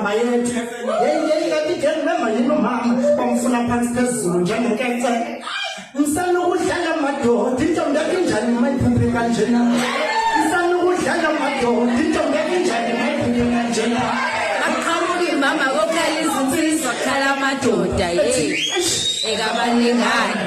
indaba yethu yeyi remember yini mama bamfuna phansi phezulu njengenkence ngisanokudlala amadoda intombi yakhe injani mayiphuphe kanjena ngisanokudlala amadoda intombi yakhe injani mayiphuphe kanjena aqhamuki mama kokhala izinsizwa khala amadoda ekabalingani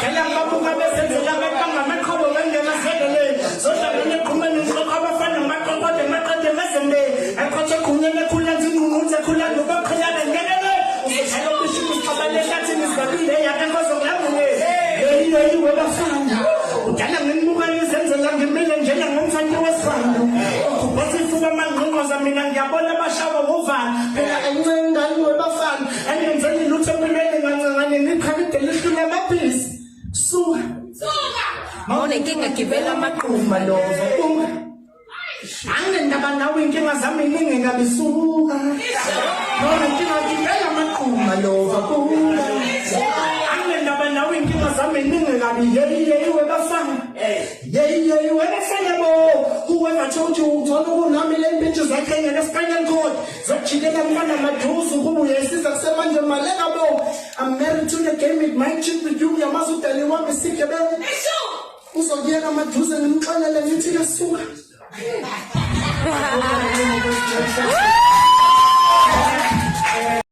Kaya mabuka besenzela bebanga amaqhobo bengenazelele zohlangene eqhumeni ngixoxa abafana maqoqode mazembe aqotshe kunyene khula nzingunguze khula nobaqhelane ngelele uzohlala kusho ukuxabaleka athi nizabile yakhe ngozonglamule yeyi webafana udala ngimuka izenzela ngimile njena ngomfana wesifana ukubhosa ifuba amangqongqoza mina ngiyabona abashaba bovana phela encengani webafana engenzeni lutho empilweni ngancane niqhabide lihlule amabhisi suka mawune inkinga gibela amaqhuma lovo anginendaba nawe inkinga zami iningi ngabisuka mawune inkinga gibela amaqhuma lovo anginendaba nawe inkinga zami iningi ngabi yeyi webafana yeyi webafana bo whoever told you uthola ukunami le mpintshi zakhenya ne-spinal cord zokujikela mfana maduzu ukuba uyayisiza kusemanje maleka bo I'm married to the game with my chick with you yamazi udali wami sikebele uzokuyeka amaduze ngimxelele ngithi yasuka